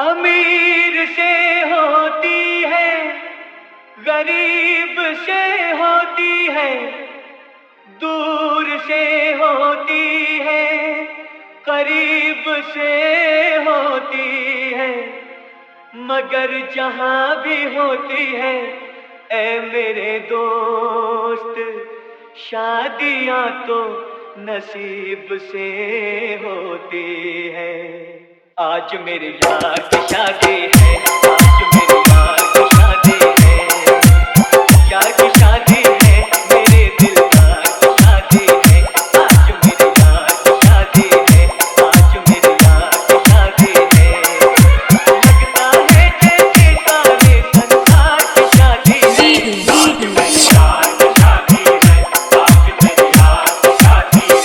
अमीर से होती है, गरीब से होती है, दूर से होती है, करीब से होती है, मगर जहां भी होती है ऐ मेरे दोस्त, शादियां तो नसीब से होती है। आज मेरे यार की शादी है, आज मेरे यार की शादी है, यार की शादी है, मेरे दिलदार की शादी है। आज मेरे यार की शादी है, आज मेरे यार की शादी है, लगता है जैसे सारे संसार की शादी है। आज मेरे यार की शादी है, आज मेरे यार की शादी है।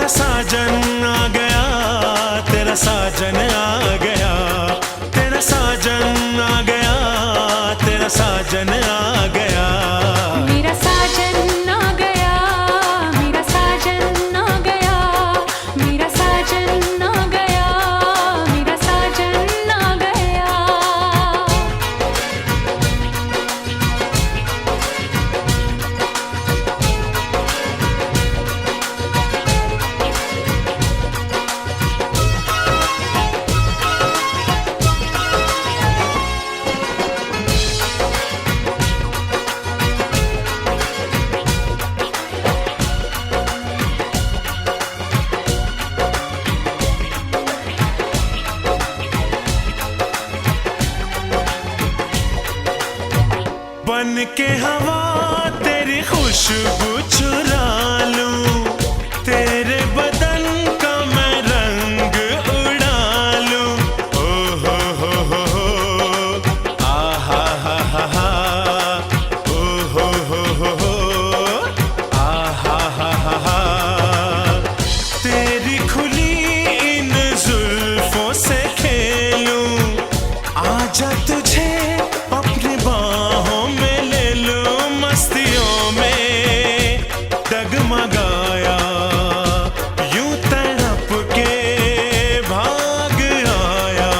साजन आ गया, तेरा साजन आ गया, तेरा साजन आ गया। मेरा साजन आ गया, मेरा साजन आ गया, मेरा साजन आ गया, मेरा साजन आ गया। बन के हवा तेरी खुशबू चुरा लूं, तेरे बदन का मैं रंग उड़ा लूं। ओ हो आ हा ओ हो आ हा तेरी खुली इन जुल्फों से खेलूं, आजा तुझे अपनी बाहों में ले लूं, मस्तियों में डगमगाया यूं तड़प के भाग आया।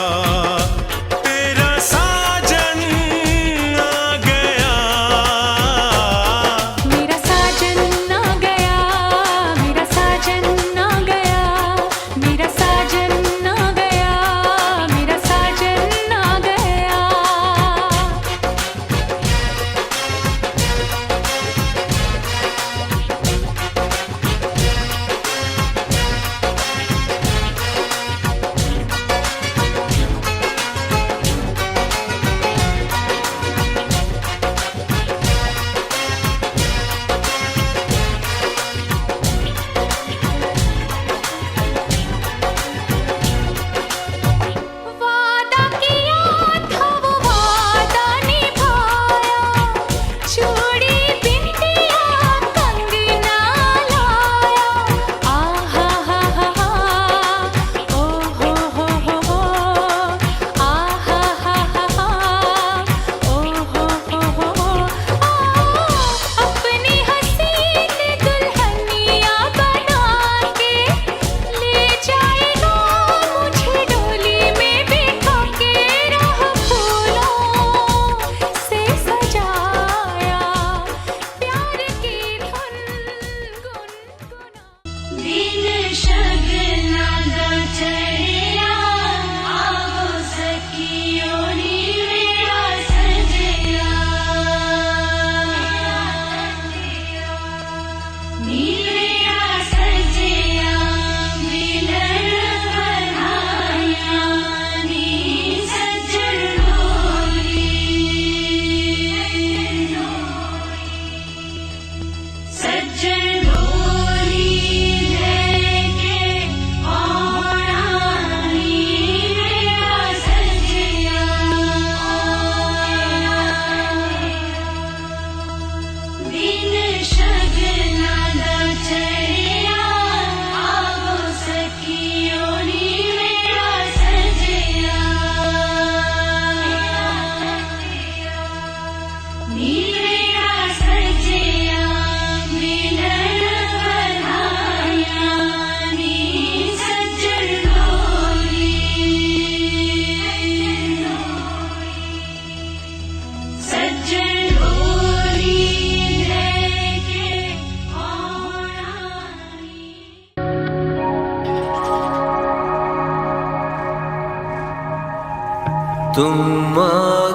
तुम आ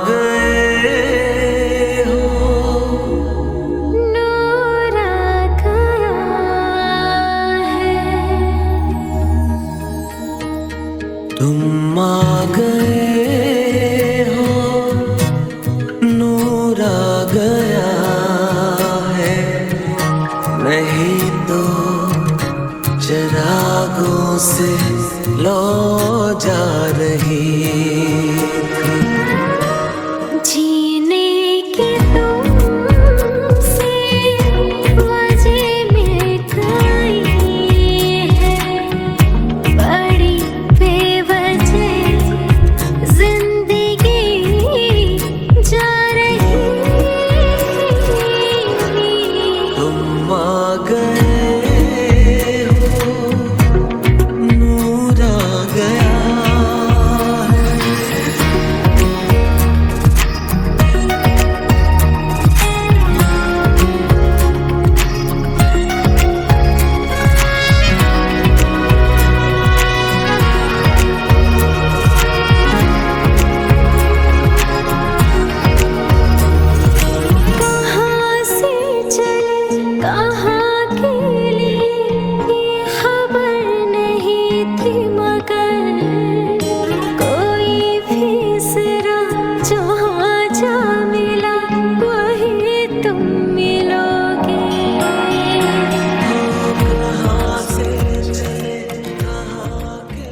गए हो, नूर आ गया है। तुम आ गए हो, नूर आ गया है। नहीं तो चिरागों से लो जा रही थी। जीने की तुमसे वजह मिल गई है, बड़ी बेवजह जिंदगी जा रही। तुम आ गए हो, नूर आ गया है। कहाँ से चले कहाँ के लिए ये खबर नहीं थी, मगर कोई भी सिरा जहाँ जा मिला वही तुम मिलोगे। कहाँ से चले कहाँ के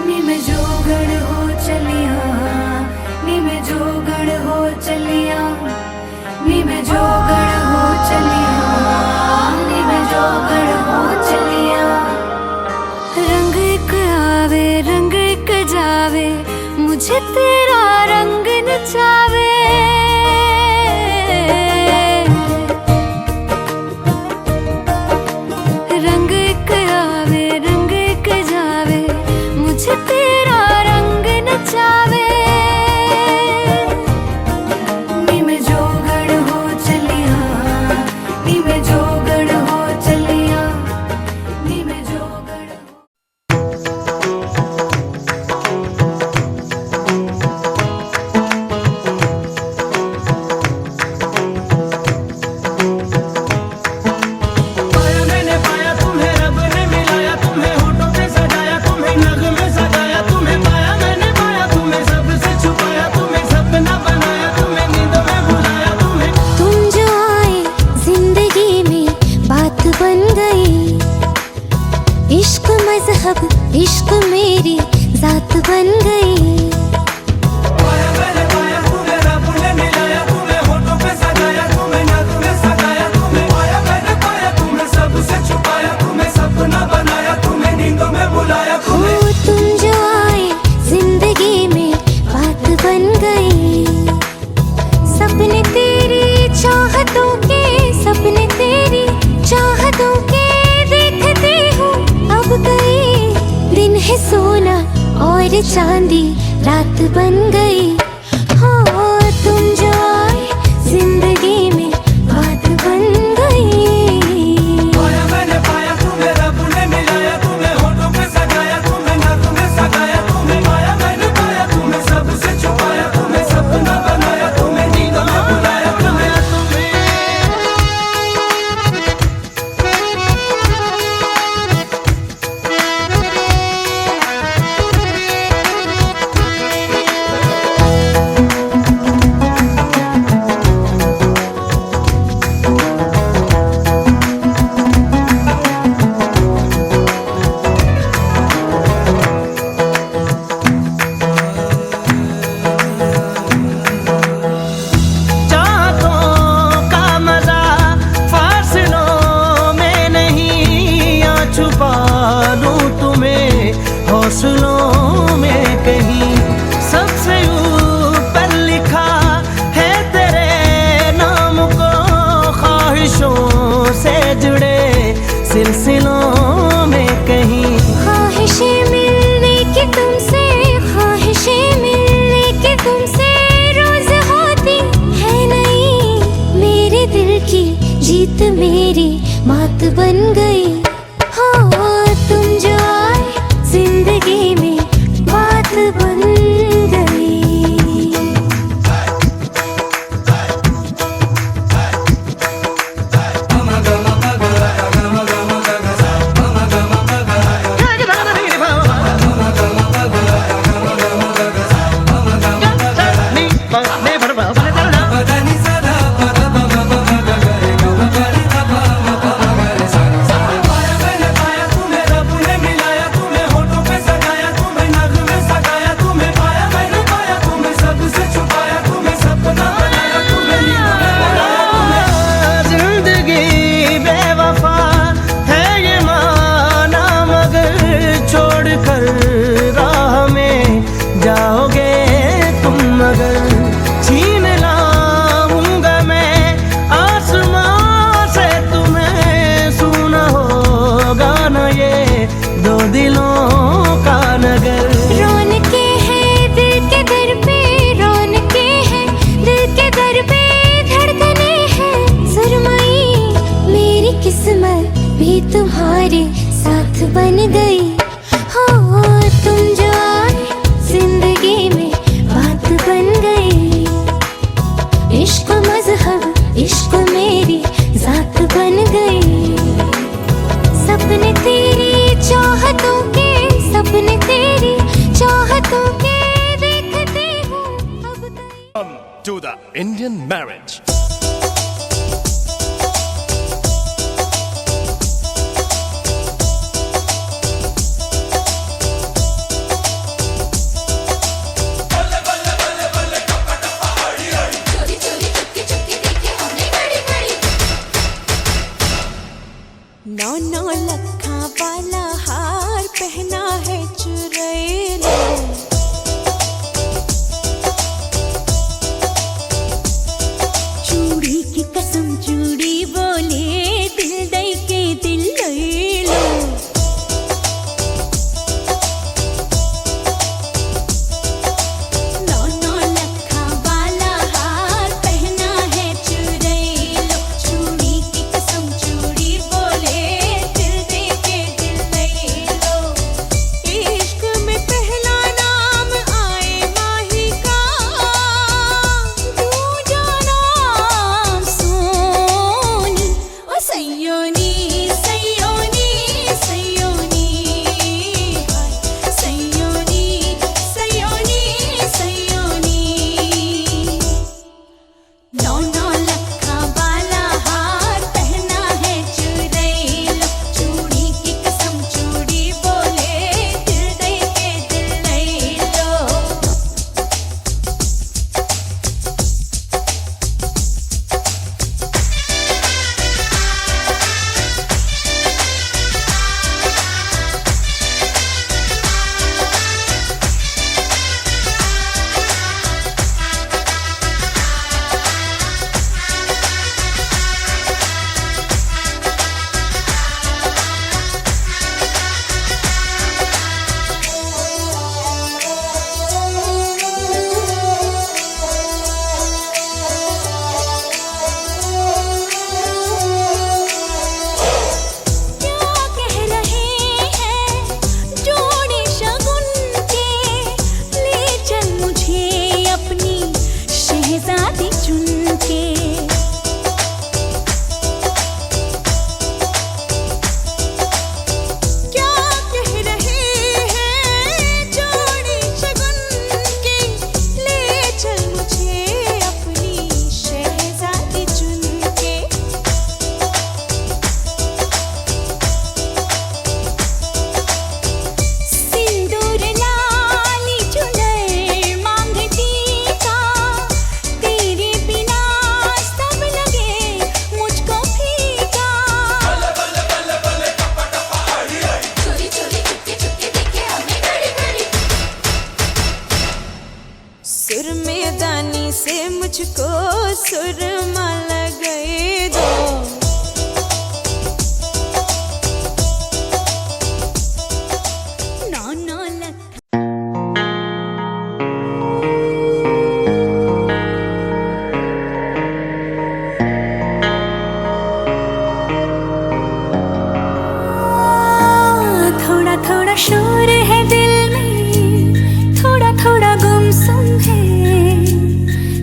नी में जोगड़ हो चलिया, नी में जोगड़ हो चलिया, नी में जोगड़ हो चलिया, नी में जोगड़ हो चलिया। रंग एक आवे रंग एक जावे, मुझे तेरा रंग नचावे। रंग एक आवे रंग एक जावे, मुझे तेरा रंग नचावे। नी में जोगड़ हो चलिया, नी में जोगड़ हो चलिया, नी में जोगड़ हो। पाया मैंने पाया तुम्हें, रब ने मिलाया तुम्हें, होठों पे सजाया तुम्हें, नगमे सजाया तुम्हें। पाया मैंने पाया तुम्हें, सबसे छुपाया तुम्हें, सपना बनाया तुम्हें, नींद में बुलाया तुम्हें। तुम जो आए जिंदगी में बात बन गई, इश्क मजहब इश्क मेरी जात बन गई। पाया मैंने पाया तुम्हें, रब ने मिलाया तुम्हें, होठों पे सजाया तुम्हें, नगमे सजाया तुम्हें। पाया मैंने पाया तुम्हें, सबसे छुपाया तुम्हें, सपना बनाया तुम्हें, नींदों में बुलाया हो तुम्हें। तुम जो आए जिंदगी में बात बन गई, सपने तेरी चाहतों के, सपने तेरी चाहतों के देखते हूँ अब गई। दिन है सोना और चांदी रात बन गई। हो तुम जो आए जिंदगी में बात बन गई। पाया मैंने पाया तुम्हें, रब ने मिलाया तुम्हें, होठों पे सजाया तुम्हें, नगमे सजाया तुम्हें। पाया मैंने पाया तुम्हें, सबसे छुपाया तुम्हें, सपना बनाया तुम्हें, नींदों में बुलाया तुम्हें। नी हौसलों में कहीं सबसे ऊपर लिखा है तेरे नाम को, ख्वाहिशों से जुड़े सिलसिलों में कहीं। ख्वाहिशें मिलने की तुमसे, ख्वाहिशें मिलने की तुमसे रोज होती है नहीं। मेरे दिल की जीत मेरी मात बन गई। हो तुम जो आए जिंदगी में बात बन गई। तुम्हारे साथ बन गई। हो तुम जो आए जिंदगी में बात बन गई। इश्क मजहब इश्क मेरी जात बन गई। सपने तेरी चाहतों के, सपने तेरी चाहतों के देखते हूँ अब कहीं। Come to the Indian marriage. नौ नौ लखा वाला हार पहना है चुड़ैल। सुरमा लगाई दो। थोड़ा थोड़ा शोर है दिल में, थोड़ा थोड़ा गुमसुम है,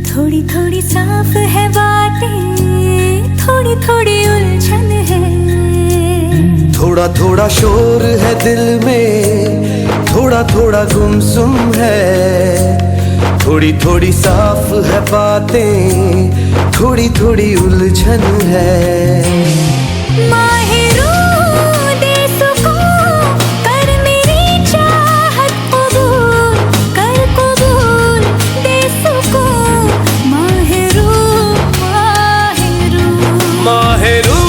थोड़ी थोड़ी साफ है बातें, थोड़ी थोड़ी उलझन है। थोड़ा थोड़ा शोर है दिल में, थोड़ा थोड़ा गुमसुम है, थोड़ी थोड़ी साफ है बातें, थोड़ी थोड़ी उलझन है। माहिरू दे सुकून, कर मेरी चाहत कबूल, कर कबूल दे सुकून। माहिरू माहिरू माहिरू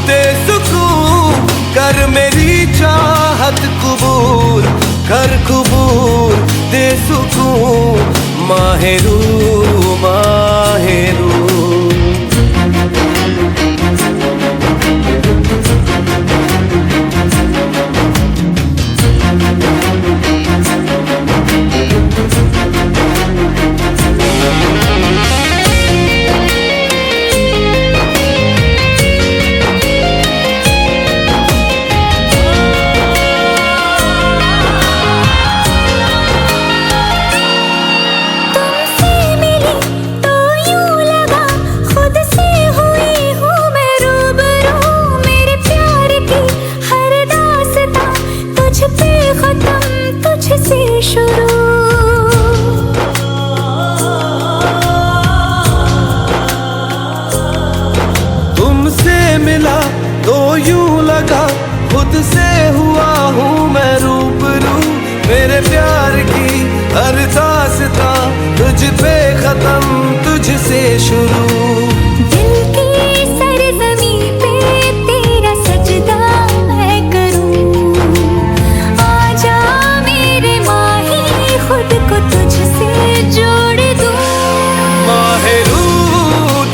दे सुकून, कर मेरी चाहत कबूल, कर कबूल दे सुकून। माहिरू माहिरू मिला तो यूं लगा खुद से हुआ हूँ मैं रूबरू। मेरे प्यार की हर दास्तां तुझ पे खत्म, तुझसे शुरू। दिल की सरजमी पे तेरा सजदा मैं करूं। आजा मेरे माही खुद को तुझसे जोड़ दूं। माहिरू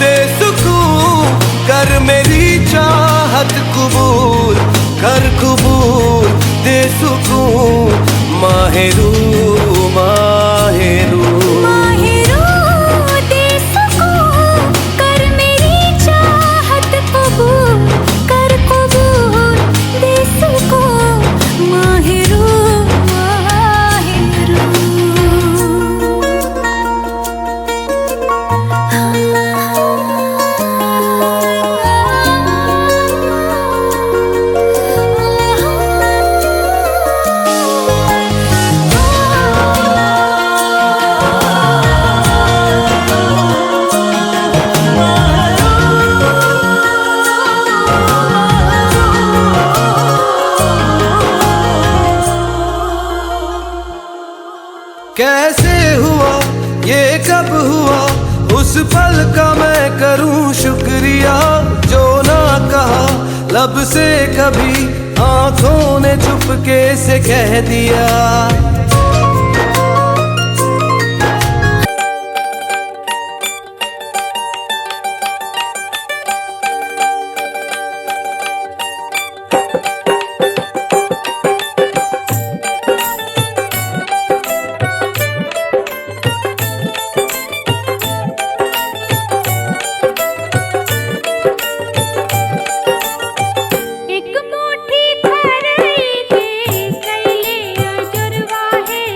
दे सुकून, कर मेरी चाहत कबूल, कर कबूल दे सुकून। माहिरू माहिरू माहिरू दे सुकून, कर मेरी चाहत कबूल, कर कबूल दे सुकून। माहिरू माहिरू कैसे हुआ ये कब हुआ, उस पल का मैं करूं शुक्रिया। जो ना कहा लब से कभी, आंखों ने चुपके से कह दिया। एक मुट्ठी थरई दे कैले अजुरवा है।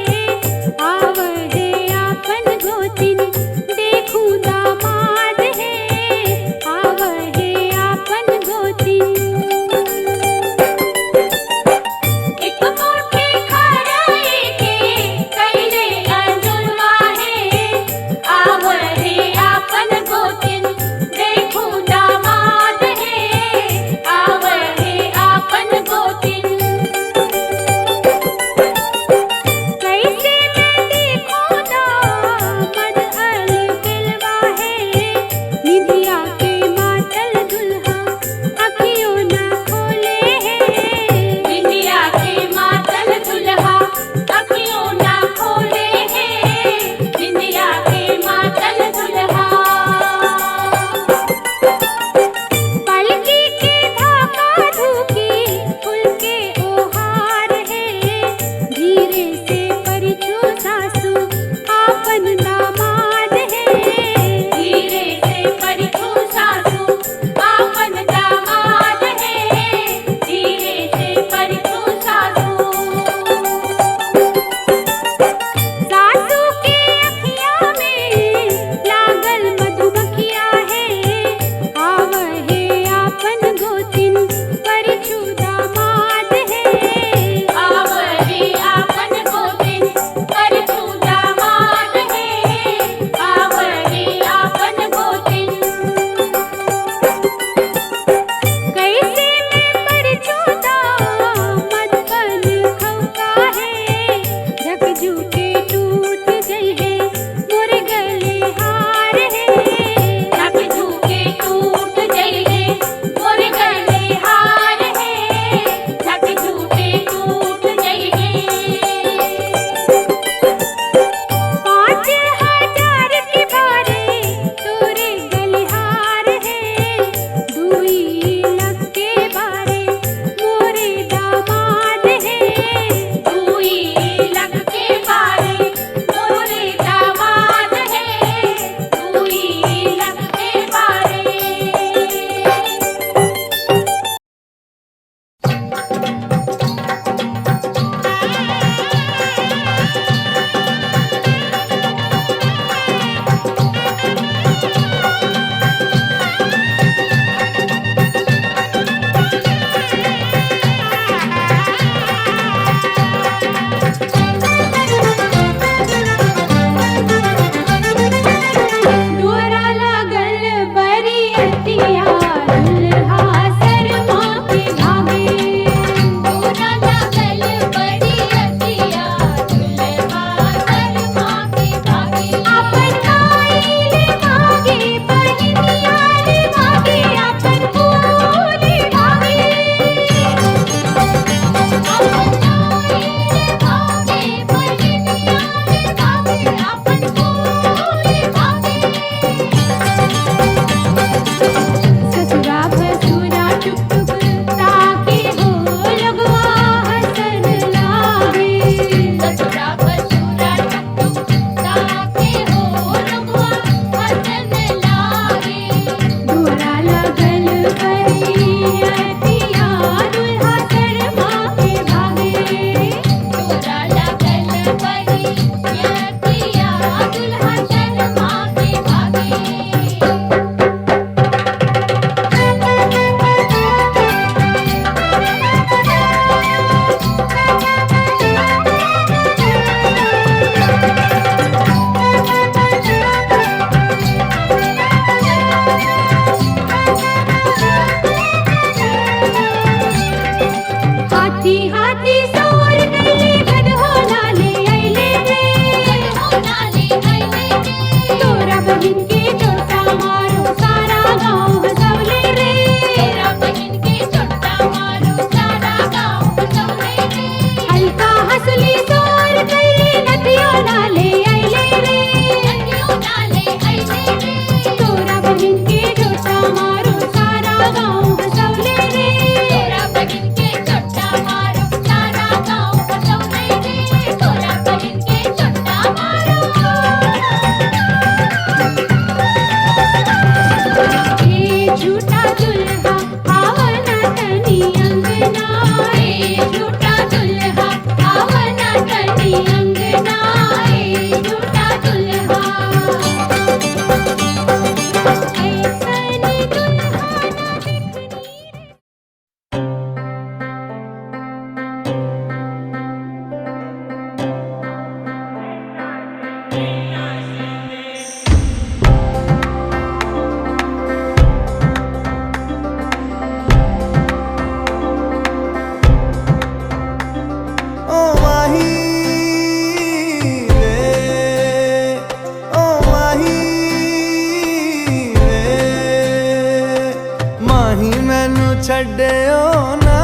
छड्डियो ना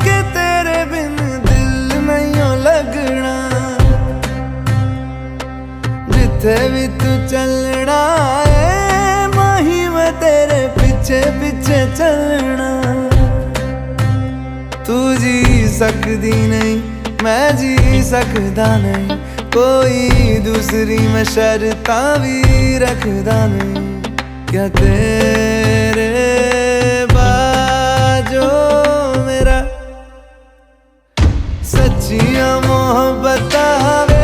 कि तेरे बिन दिल नहीं लगना। जिथे भी तू चलना है माही मैं तेरे पीछे पीछे चलना। तू जी सकदी नहीं मैं जी सकदा नहीं, कोई दूसरी मैं शर्तां भी रखदा नहीं। क्या तेरे बाजो मेरा सच्चियां मोहब्बत वे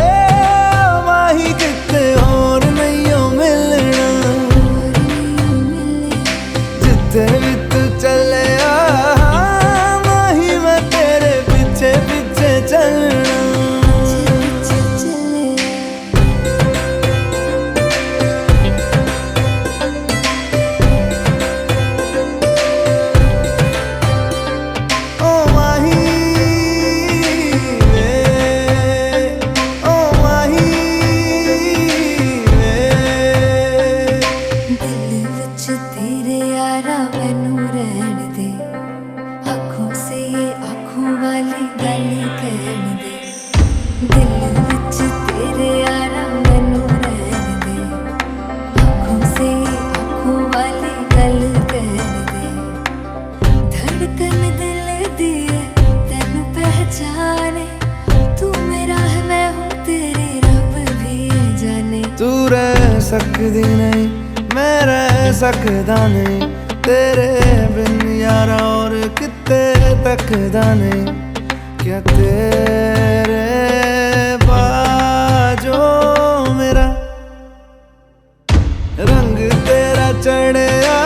माही किते और नहीं हो मिलना। जिथे भी तू चले माही मैं तेरे पीछे पीछे चलना। सकदी नहीं मैं रह सकदा नहीं, तेरे बिन यारा और किते तकदा नहीं। क्या तेरे बाजो मेरा रंग तेरा चढ़िया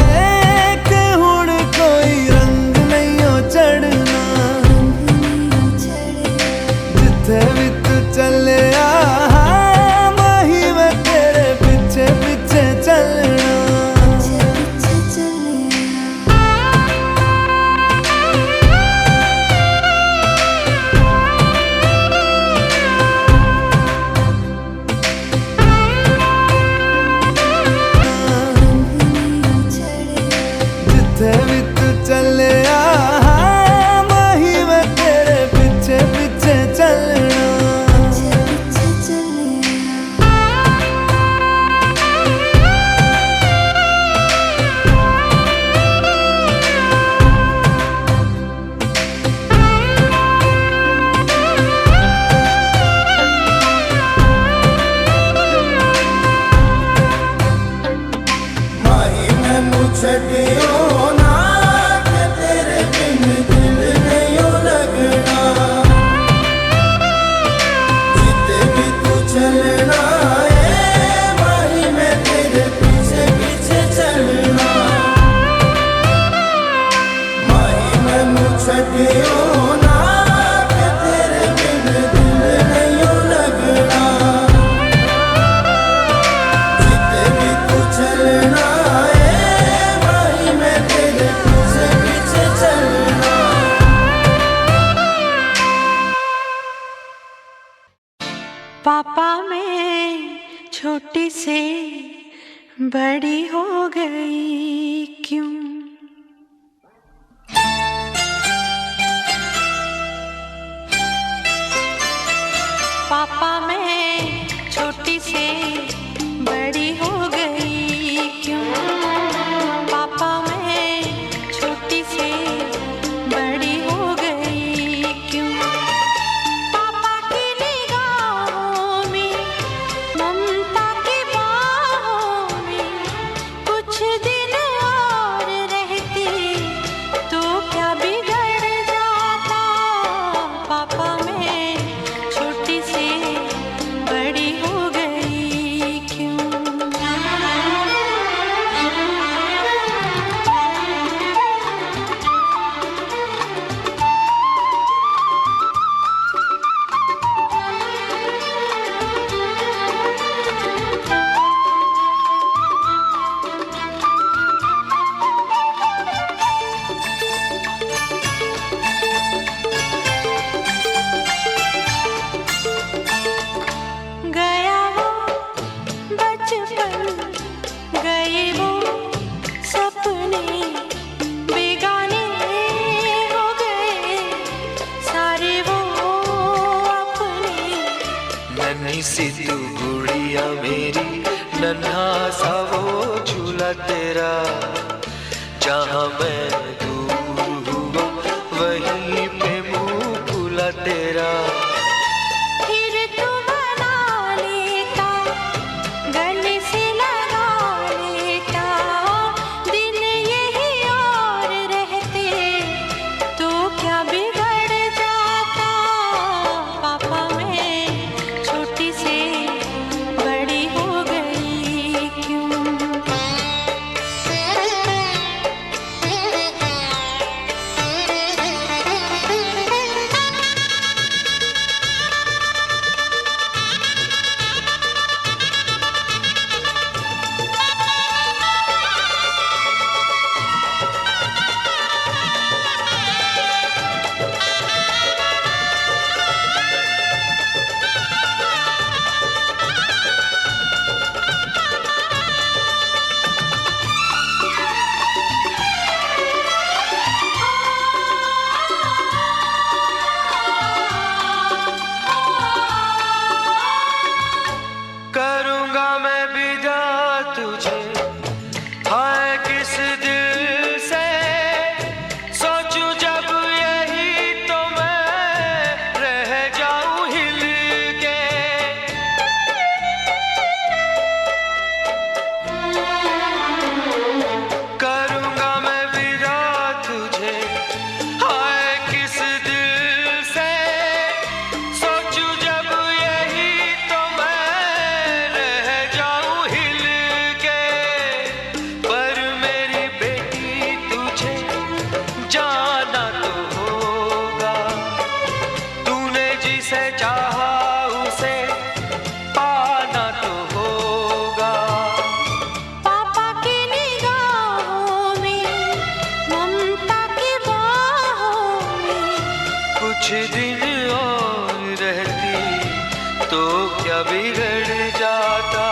है कि हुण कोई रंग नहीं हो चढ़ना। जिथे भी तू चले पापा मैं छोटी से बड़ी हो गई क्यों? पापा मैं छोटी से बड़ी हो गई क्यों? पापा मैं छोटी से बड़ी हो गई क्यों? पापा की निगाहों में ममता की बाहों में कुछ दिन खुला तेरा, जहाँ मैं दूर हुआ वहीं पे मुँह खुला तेरा। फिर तू मना लेता, गले से लगा लेता, दिन यही और रहते तो क्या बिगड़ जाता। पापा मैं छोटी से बड़ी हो गई क्यों? करूँगा मैं विदा तुझे, हाय किस दिल से सोचूं जब यही तो मैं रह जाऊं हिल के। करूँगा मैं विदा तुझे, हाय किस दिल से सोचूं जब यही तो मैं रह जाऊं हिल के। पर मेरी बेटी तुझे जाना तो होगा, तूने जिसे चाहा उसे पाना तो होगा। पापा की निगाहों में, ममता की बाहों में, कुछ दिन और रहती तो क्या बिगड़ जाता।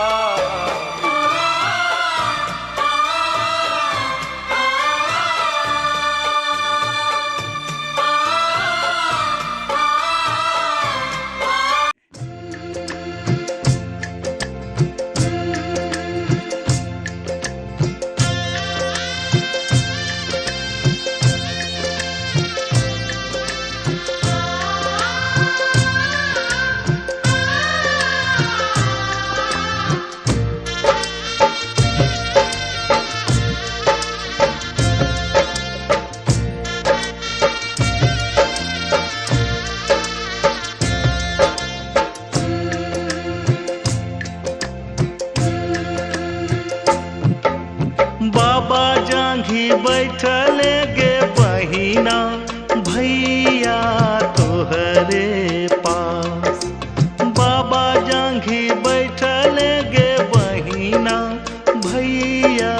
बाबा जांघी बैठले गे बहिना, भैया तोहरे पास। बाबा जांघी बैठले गे बहिना, भैया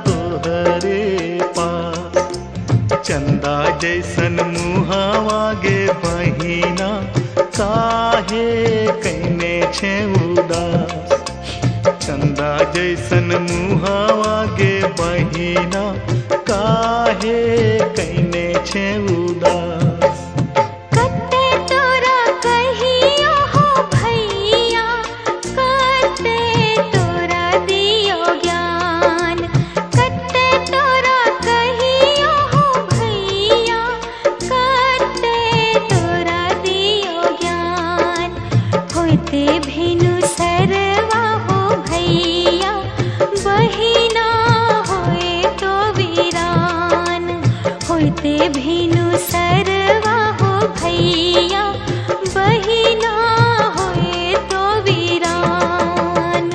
तोहरे पास। चंदा जैसन मुहावा गे बहिना, काहे कैने छे उदास। चंदा जैसन मुहावा गे बहिना, काहे कैने छे उदास। कते तोरा कहियो हो भैया, कते तोरा दियो ज्ञान। कते तोरा कहियो हो भैया, कते तोरा दियो ज्ञान। होते भेनु सरवा हो भैया, बहिना होए तो वीरान। होते भेनु सरवा हो भैया, बहिना होए तो वीरान।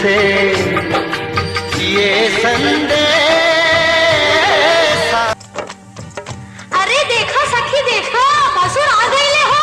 से ये संदेश। अरे देखो सखी देखो, भसुर आ गए हो।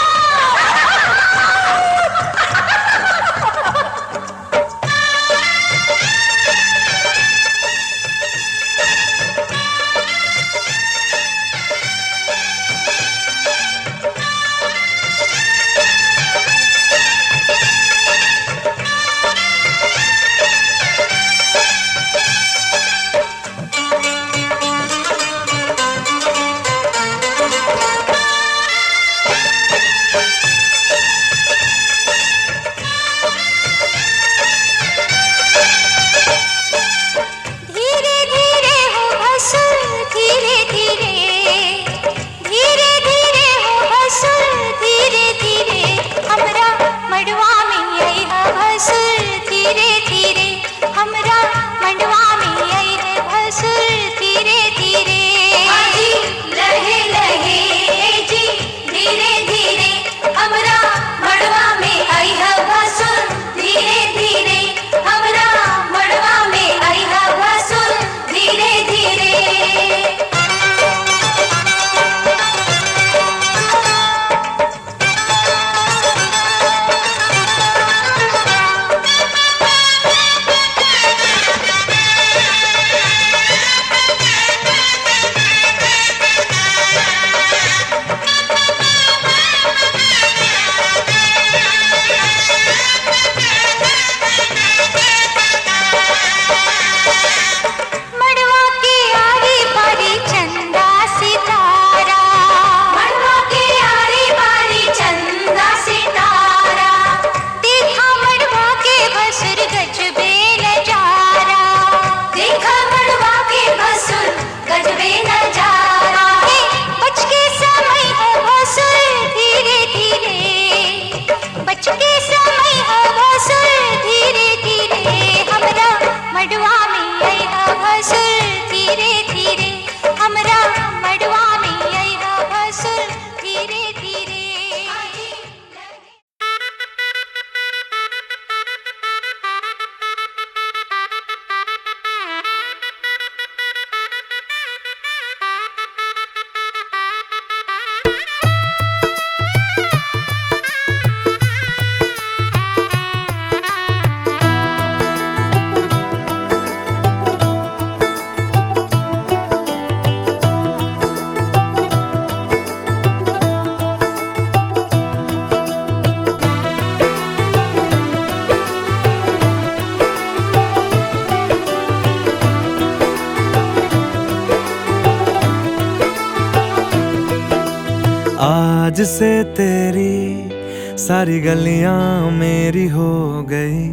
आज से तेरी सारी गलियां मेरी हो गई,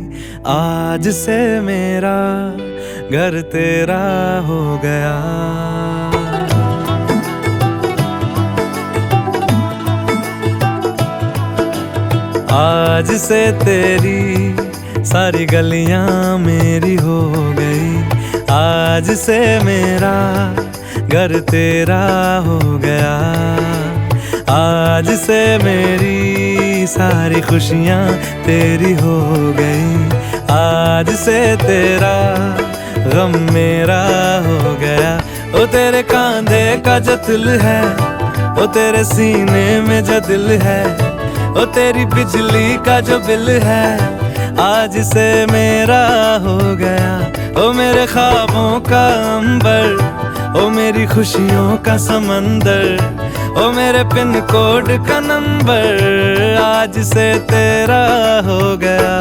आज से मेरा घर तेरा हो गया। आज से तेरी सारी गलियां मेरी हो गई, आज से मेरा घर तेरा हो गया। आज से मेरी सारी खुशियाँ तेरी हो गई, आज से तेरा गम मेरा हो गया। ओ तेरे कांधे का जो दिल है, ओ तेरे सीने में जो दिल है, ओ तेरी बिजली का जो बिल है, आज से मेरा हो गया। ओ मेरे ख्वाबों का अंबर, ओ मेरी खुशियों का समंदर, ओ मेरे पिन कोड का नंबर, आज से तेरा हो गया।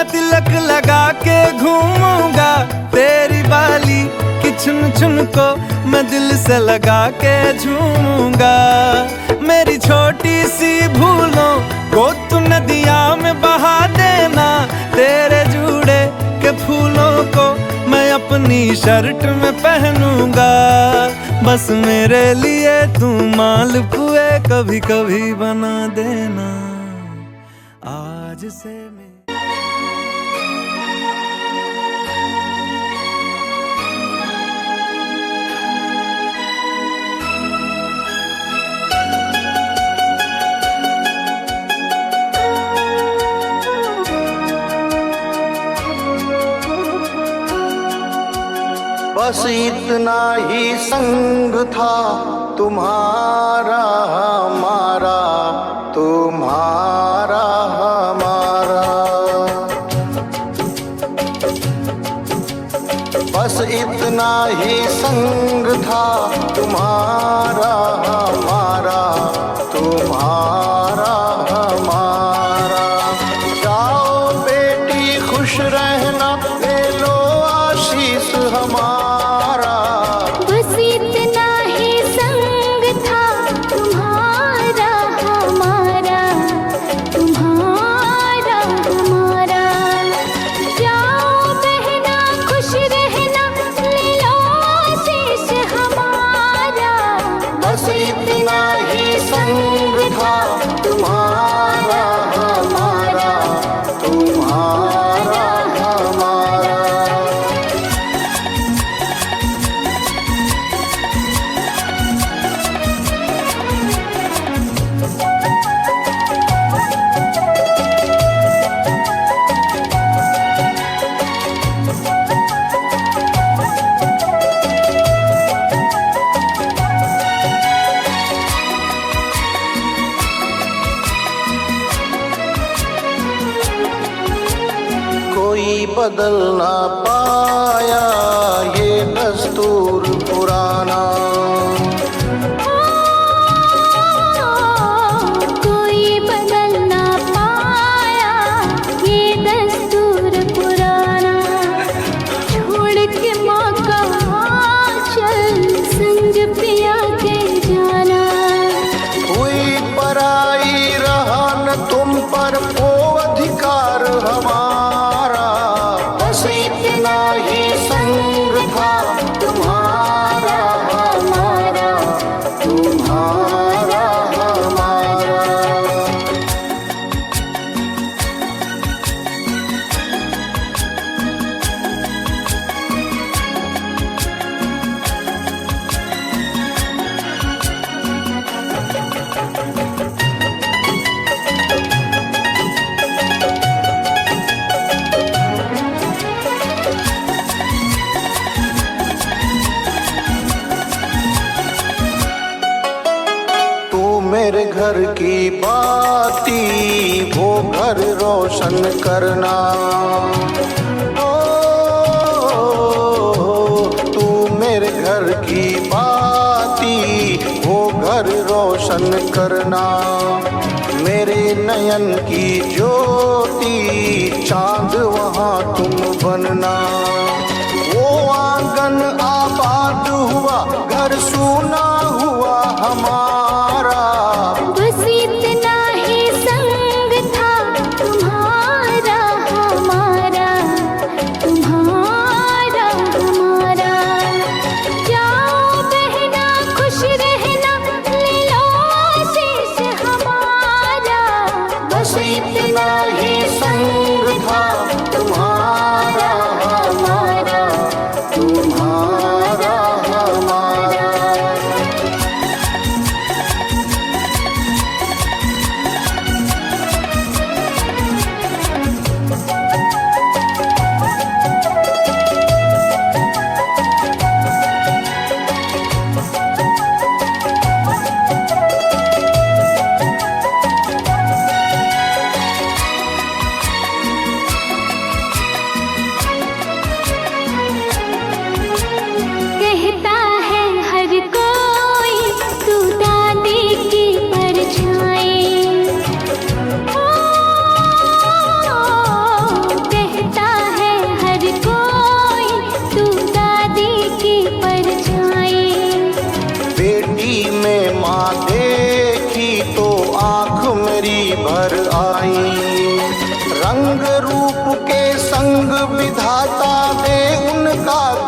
तिलक लगा के घूमूंगा, तेरी बाली की चुन चुन को मैं दिल से लगा के झूमूंगा। मेरी छोटी सी भूलों को तू नदिया में बहा देना। तेरे जुड़े के फूलों को मैं अपनी शर्ट में पहनूंगा। बस मेरे लिए तू मालपुए कभी कभी बना देना। आज से बस इतना ही संग था तुम्हारा हमारा, तुम्हारा हमारा। बस इतना ही संग था तुम्हारा हमारा, तुम्हारा हमारा। जाओ बेटी खुश रहना, ले लो आशीष हमारा। बदल ना पाया ये दस्तूर पुराना। कोई बदल ना पाया ये दस्तूर पुराना। छोड़ के माँ का चल संग पिया के जाना। हुई पराई रहा न तुम पर वो अधिकार हमारा। इतना ही संग था तुम्हारा हमारा, तुम्हारा हमारा। मेरे घर की बाती वो घर रोशन करना। ओ, तू मेरे घर की बाती वो घर रोशन करना। मेरे नयन की ज्योति चांद वहाँ तुम बनना। वो आंगन आबाद हुआ, घर सूना हुआ हमारा। बस इतना ही संग था तुम्हारा हमारा, तुम्हारा हमारा। जाओ बहना खुश रहना, ले लो आशीष हमारा। बस इतना ही संग था तुम्हारा हमारा,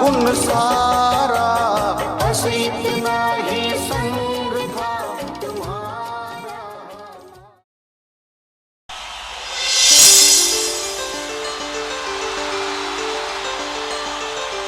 उन सा